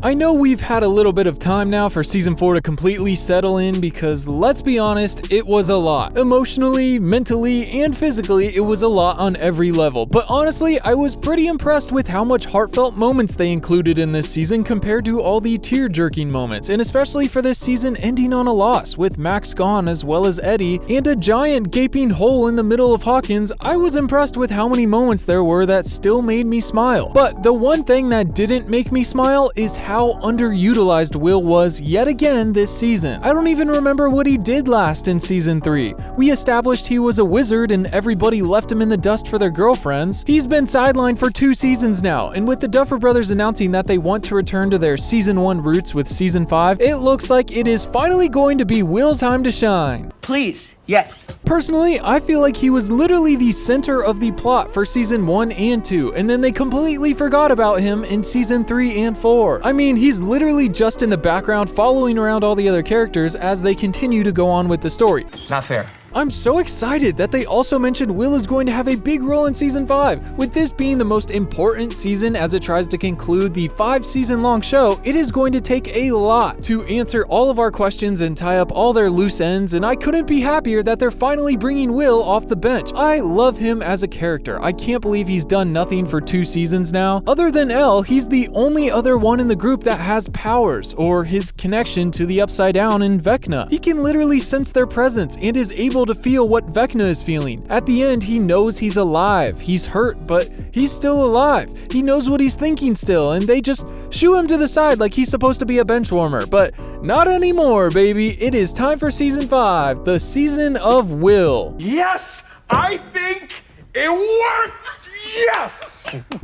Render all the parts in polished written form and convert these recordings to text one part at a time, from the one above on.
I know we've had a little bit of time now for Season 4 to completely settle in because, let's be honest, it was a lot. Emotionally, mentally, and physically, it was a lot on every level. But honestly, I was pretty impressed with how much heartfelt moments they included in this season compared to all the tear-jerking moments, and especially for this season ending on a loss, with Max gone as well as Eddie, and a giant gaping hole in the middle of Hawkins. I was impressed with how many moments there were that still made me smile. But the one thing that didn't make me smile is how underutilized Will was yet again this season. I don't even remember what he did last in Season 3. We established he was a wizard and everybody left him in the dust for their girlfriends. He's been sidelined for 2 seasons now, and with the Duffer brothers announcing that they want to return to their Season 1 roots with Season 5, it looks like it is finally going to be Will's time to shine. Please, yes. Personally, I feel like he was literally the center of the plot for Season 1 and 2, and then they completely forgot about him in Season 3 and 4. I mean, he's literally just in the background following around all the other characters as they continue to go on with the story. Not fair. I'm so excited that they also mentioned Will is going to have a big role in Season 5. With this being the most important season as it tries to conclude the 5-season-long show, it is going to take a lot to answer all of our questions and tie up all their loose ends, and I couldn't be happier that they're finally bringing Will off the bench. I love him as a character. I can't believe he's done nothing for 2 seasons now. Other than Elle, he's the only other one in the group that has powers, or his connection to the Upside Down in Vecna. He can literally sense their presence and is able to feel what Vecna is feeling. At the end, he knows he's alive. He's hurt, but he's still alive. He knows what he's thinking still, and they just shoo him to the side like he's supposed to be a bench warmer. But not anymore, baby. It is time for Season 5, the season of Will. Yes, I think it worked! Yes!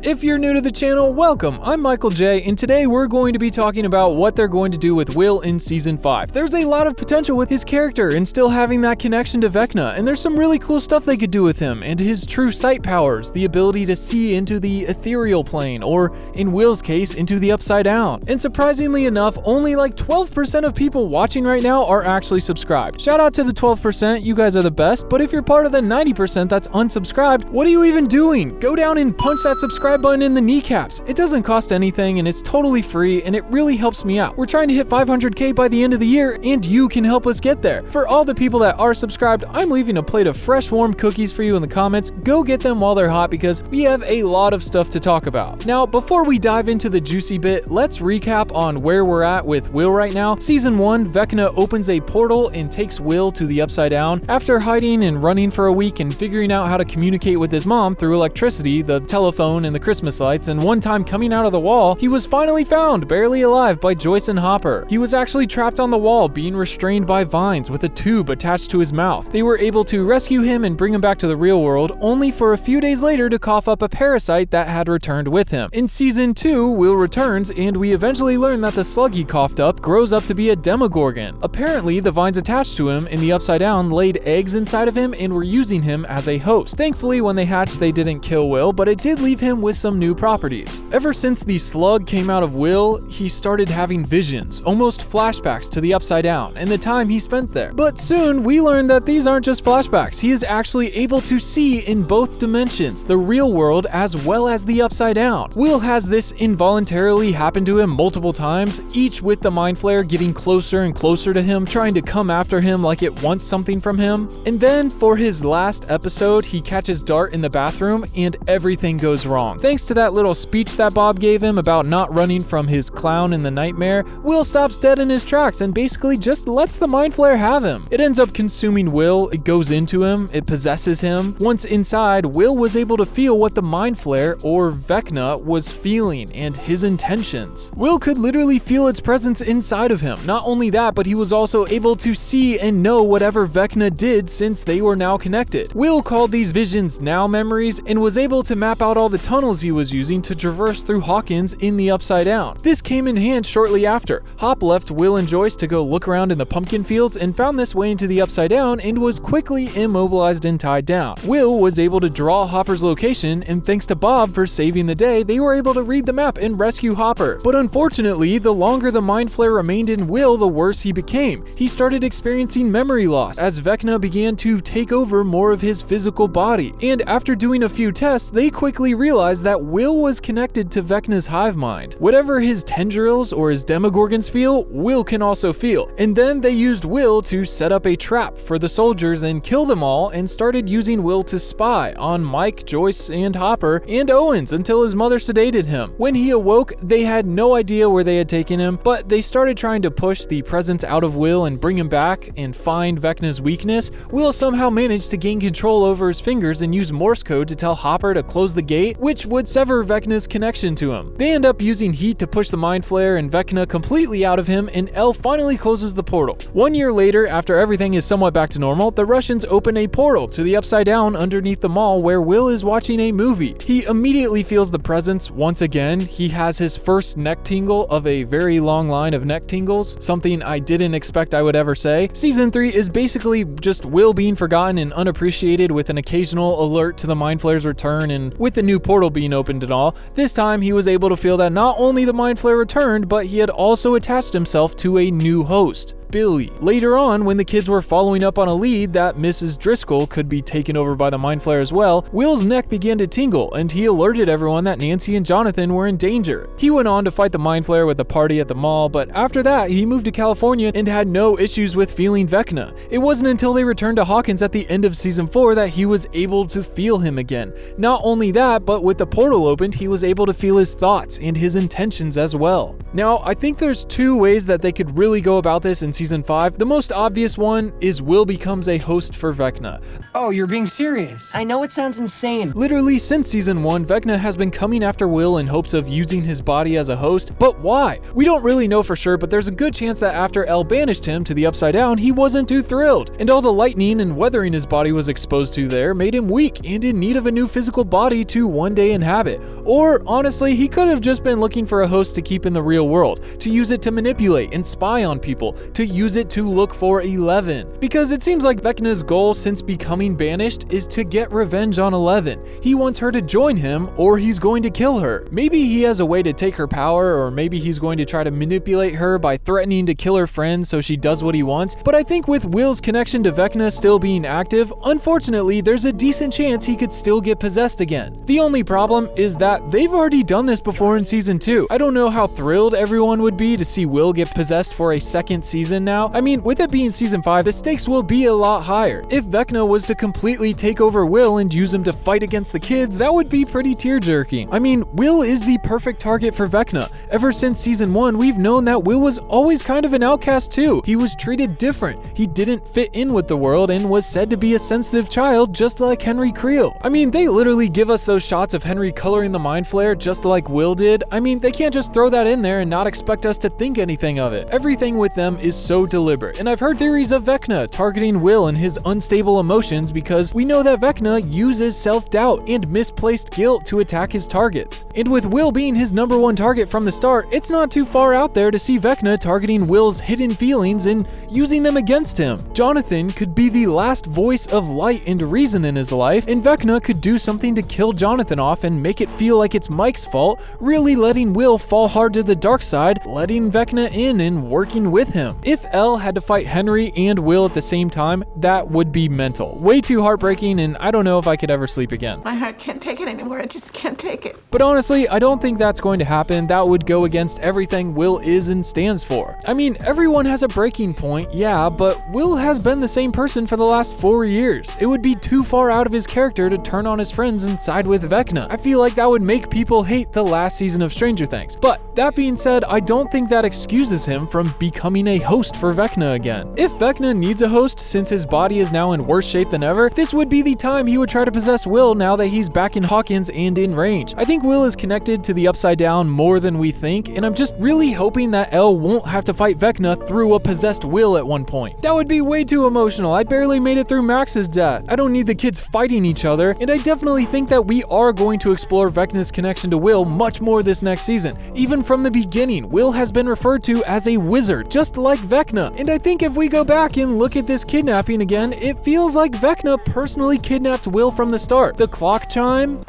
If you're new to the channel, welcome. I'm Michael J, and today we're going to be talking about what they're going to do with Will in Season 5. There's a lot of potential with his character and still having that connection to Vecna, and there's some really cool stuff they could do with him and his true sight powers, the ability to see into the ethereal plane, or in Will's case, into the Upside Down. And surprisingly enough, only like 12% of people watching right now are actually subscribed. Shout out to the 12%, you guys are the best, but if you're part of the 90% that's unsubscribed, what are you even doing? Go down and punch that subscribe button in the kneecaps. It doesn't cost anything and it's totally free and it really helps me out. We're trying to hit 500k by the end of the year and you can help us get there. For all the people that are subscribed, I'm leaving a plate of fresh warm cookies for you in the comments. Go get them while they're hot because we have a lot of stuff to talk about. Now, before we dive into the juicy bit, let's recap on where we're at with Will right now. Season 1, Vecna opens a portal and takes Will to the Upside Down. After hiding and running for a week and figuring out how to communicate with his mom through electricity, the telephone, and the Christmas lights, and one time coming out of the wall, he was finally found, barely alive, by Joyce and Hopper. He was actually trapped on the wall, being restrained by vines with a tube attached to his mouth. They were able to rescue him and bring him back to the real world, only for a few days later to cough up a parasite that had returned with him. In Season 2, Will returns, and we eventually learn that the slug he coughed up grows up to be a demogorgon. Apparently, the vines attached to him in the Upside Down laid eggs inside of him and were using him as a host. Thankfully, when they hatched, they didn't kill Will, but it did leave him with some new properties. Ever since the slug came out of Will, he started having visions, almost flashbacks to the Upside Down and the time he spent there. But soon, we learned that these aren't just flashbacks. He is actually able to see in both dimensions, the real world as well as the Upside Down. Will has this involuntarily happen to him multiple times, each with the Mind Flayer getting closer and closer to him, trying to come after him like it wants something from him. And then, for his last episode, he catches Dart in the bathroom and everything goes wrong. Thanks to that little speech that Bob gave him about not running from his clown in the nightmare, Will stops dead in his tracks and basically just lets the Mind Flayer have him. It ends up consuming Will, it goes into him, it possesses him. Once inside, Will was able to feel what the Mind Flayer, or Vecna, was feeling and his intentions. Will could literally feel its presence inside of him. Not only that, but he was also able to see and know whatever Vecna did since they were now connected. Will called these visions now memories and was able to map out all the tunnels he was using to traverse through Hawkins in the Upside Down. This came in hand shortly after. Hop left Will and Joyce to go look around in the pumpkin fields and found this way into the Upside Down and was quickly immobilized and tied down. Will was able to draw Hopper's location, and thanks to Bob for saving the day, they were able to read the map and rescue Hopper. But unfortunately, the longer the Mind Flayer remained in Will, the worse he became. He started experiencing memory loss as Vecna began to take over more of his physical body. And after doing a few tests, Nonetheless, they quickly realized that Will was connected to Vecna's hive mind. Whatever his tendrils or his demogorgons feel, Will can also feel. And then they used Will to set up a trap for the soldiers and kill them all, and started using Will to spy on Mike, Joyce, and Hopper, and Owens until his mother sedated him. When he awoke, they had no idea where they had taken him, but they started trying to push the presence out of Will and bring him back and find Vecna's weakness. Will somehow managed to gain control over his fingers and use Morse code to tell Hopper to close the gate, which would sever Vecna's connection to him. They end up using heat to push the Mind Flayer and Vecna completely out of him, and El finally closes the portal. 1 year later, after everything is somewhat back to normal, the Russians open a portal to the Upside Down underneath the mall where Will is watching a movie. He immediately feels the presence once again. He has his first neck tingle of a very long line of neck tingles, something I didn't expect I would ever say. Season 3 is basically just Will being forgotten and unappreciated, with an occasional alert to the Mind Flayer's return, and with the new portal being opened and all. This time he was able to feel that not only the Mind Flayer returned, but he had also attached himself to a new host, Billy. Later on, when the kids were following up on a lead that Mrs. Driscoll could be taken over by the Mind Flayer as well, Will's neck began to tingle, and he alerted everyone that Nancy and Jonathan were in danger. He went on to fight the Mind Flayer with the party at the mall, but after that, he moved to California and had no issues with feeling Vecna. It wasn't until they returned to Hawkins at the end of season 4 that he was able to feel him again. Not only that, but with the portal opened, he was able to feel his thoughts and his intentions as well. Now, I think there's two ways that they could really go about this in season 5. The most obvious one is Will becomes a host for Vecna. Oh, you're being serious. I know it sounds insane. Literally since season 1, Vecna has been coming after Will in hopes of using his body as a host, but why? We don't really know for sure, but there's a good chance that after El banished him to the Upside Down, he wasn't too thrilled, and all the lightning and weathering his body was exposed to there made him weak and in need of a new physical body to one day inhabit. Or honestly, he could have just been looking for a host to keep in the real world, to use it to manipulate and spy on people, to use it to look for 11. Because it seems like Vecna's goal since becoming banished is to get revenge on 11. He wants her to join him, or he's going to kill her. Maybe he has a way to take her power, or maybe he's going to try to manipulate her by threatening to kill her friends so she does what he wants. But I think with Will's connection to Vecna still being active, unfortunately there's a decent chance he could still get possessed again. The only problem is that they've already done this before in season 2. I don't know how thrilled everyone would be to see Will get possessed for a second season now. I mean, with it being season 5, the stakes will be a lot higher. If Vecna was to completely take over Will and use him to fight against the kids, that would be pretty tear-jerking. I mean, Will is the perfect target for Vecna. Ever since season 1, we've known that Will was always kind of an outcast too. He was treated different. He didn't fit in with the world and was said to be a sensitive child, just like Henry Creel. I mean, they literally give us those shots of Henry coloring the Mind Flayer just like Will did. I mean, they can't just throw that in there and not expect us to think anything of it. Everything with them is so deliberate. And I've heard theories of Vecna targeting Will and his unstable emotions, because we know that Vecna uses self-doubt and misplaced guilt to attack his targets. And with Will being his #1 target from the start, it's not too far out there to see Vecna targeting Will's hidden feelings and using them against him. Jonathan could be the last voice of light and reason in his life, and Vecna could do something to kill Jonathan off and make it feel like it's Mike's fault, really letting Will fall hard to the dark side, letting Vecna in and working with him. If El had to fight Henry and Will at the same time, that would be mental. Way too heartbreaking, and I don't know if I could ever sleep again. My heart can't take it anymore. I just can't take it. But honestly, I don't think that's going to happen. That would go against everything Will is and stands for. I mean, everyone has a breaking point, yeah, but Will has been the same person for the last 4 years. It would be too far out of his character to turn on his friends and side with Vecna. I feel like that would make people hate the last season of Stranger Things. But that being said, I don't think that excuses him from becoming a host for Vecna again. If Vecna needs a host since his body is now in worse shape than ever, this would be the time he would try to possess Will now that he's back in Hawkins and in range. I think Will is connected to the Upside Down more than we think, and I'm just really hoping that El won't have to fight Vecna through a possessed Will at one point. That would be way too emotional. I barely made it through Max's death. I don't need the kids fighting each other, and I definitely think that we are going to explore Vecna's connection to Will much more this next season. Even from the beginning, Will has been referred to as a wizard, just like Vecna. And I think if we go back and look at this kidnapping again, it feels like Vecna personally kidnapped Will from the start. The clock chime,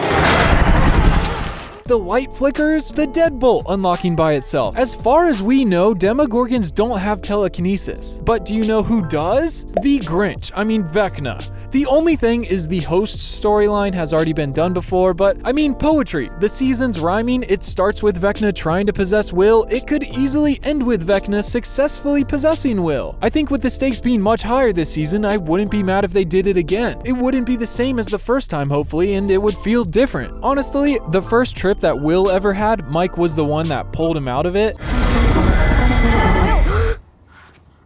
the light flickers, the deadbolt unlocking by itself. As far as we know, Demogorgons don't have telekinesis. But do you know who does? The Grinch, Vecna. The only thing is the host storyline has already been done before, but poetry. The season's rhyming, it starts with Vecna trying to possess Will. It could easily end with Vecna successfully possessing Will. I think with the stakes being much higher this season, I wouldn't be mad if they did it again. It wouldn't be the same as the first time, hopefully, and it would feel different. Honestly, the first trip that Will ever had, Mike was the one that pulled him out of it.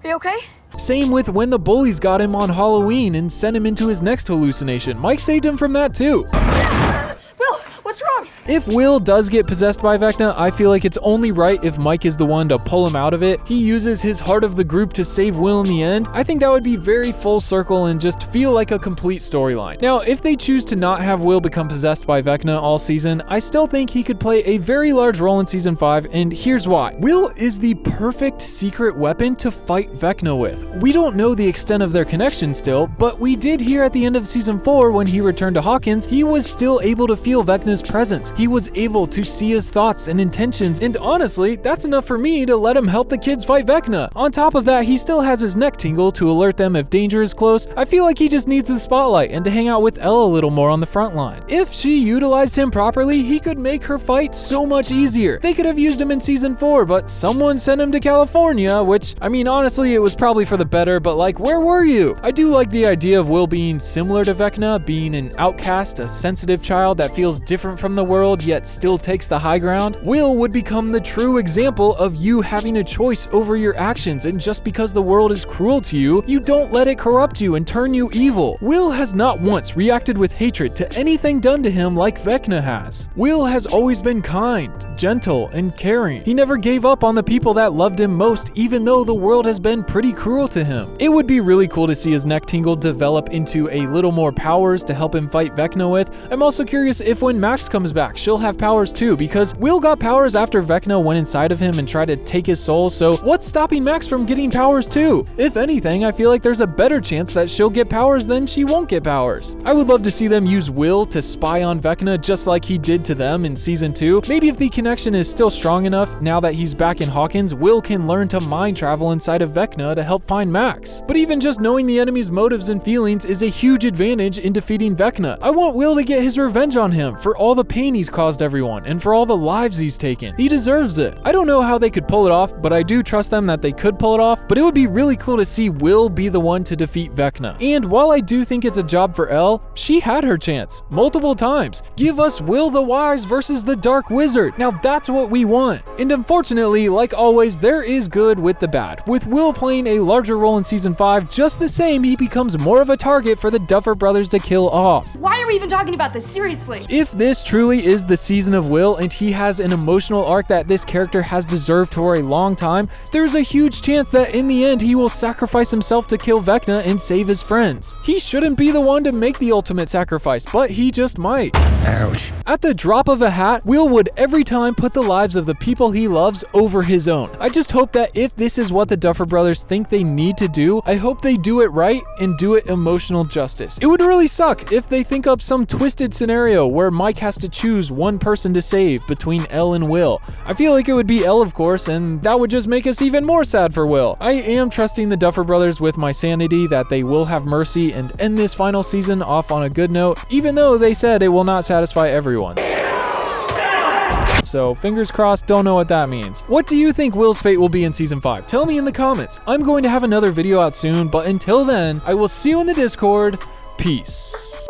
Are you okay? Same with when the bullies got him on Halloween and sent him into his next hallucination. Mike saved him from that too. Will, what's wrong? If Will does get possessed by Vecna, I feel like it's only right if Mike is the one to pull him out of it. He uses his heart of the group to save Will in the end. I think that would be very full circle and just feel like a complete storyline. Now, if they choose to not have Will become possessed by Vecna all season, I still think he could play a very large role in season 5, and here's why. Will is the perfect secret weapon to fight Vecna with. We don't know the extent of their connection still, but we did hear at the end of season 4 when he returned to Hawkins, he was still able to feel Vecna's presence. He was able to see his thoughts and intentions, and honestly, that's enough for me to let him help the kids fight Vecna. On top of that, he still has his neck tingle to alert them if danger is close. I feel like he just needs the spotlight and to hang out with Elle a little more on the front line. If she utilized him properly, he could make her fight so much easier. They could have used him in season 4, but someone sent him to California, which, honestly, it was probably for the better, but where were you? I do like the idea of Will being similar to Vecna, being an outcast, a sensitive child that feels different from the world, yet still takes the high ground. Will would become the true example of you having a choice over your actions, and just because the world is cruel to you, you don't let it corrupt you and turn you evil. Will has not once reacted with hatred to anything done to him like Vecna has. Will has always been kind, gentle, and caring. He never gave up on the people that loved him most, even though the world has been pretty cruel to him. It would be really cool to see his neck tingle develop into a little more powers to help him fight Vecna with. I'm also curious if when Max comes back, she'll have powers too, because Will got powers after Vecna went inside of him and tried to take his soul, so what's stopping Max from getting powers too? If anything, I feel like there's a better chance that she'll get powers than she won't get powers. I would love to see them use Will to spy on Vecna just like he did to them in season 2. Maybe if the connection is still strong enough, now that he's back in Hawkins, Will can learn to mind travel inside of Vecna to help find Max. But even just knowing the enemy's motives and feelings is a huge advantage in defeating Vecna. I want Will to get his revenge on him for all the pain he's caused everyone and for all the lives he's taken. He deserves it. I don't know how they could pull it off, but I do trust them that they could pull it off, but it would be really cool to see Will be the one to defeat Vecna. And while I do think it's a job for Elle, she had her chance multiple times. Give us Will the Wise versus the Dark Wizard. Now that's what we want. And unfortunately, like always, there is good with the bad. With Will playing a larger role in season 5, just the same, he becomes more of a target for the Duffer brothers to kill off. Why are we even talking about this? Seriously. If this truly is the season of Will and he has an emotional arc that this character has deserved for a long time, there's a huge chance that in the end he will sacrifice himself to kill Vecna and save his friends. He shouldn't be the one to make the ultimate sacrifice, but he just might. Ouch. At the drop of a hat, Will would every time put the lives of the people he loves over his own. I just hope that if this is what the Duffer brothers think they need to do, I hope they do it right and do it emotional justice. It would really suck if they think up some twisted scenario where Mike has to choose one person to save between Elle and Will. I feel like it would be Elle, of course, and that would just make us even more sad for Will. I am trusting the Duffer brothers with my sanity that they will have mercy and end this final season off on a good note, even though they said it will not satisfy everyone. So fingers crossed, don't know what that means. What do you think Will's fate will be in season 5? Tell me in the comments. I'm going to have another video out soon, but until then, I will see you in the Discord. Peace.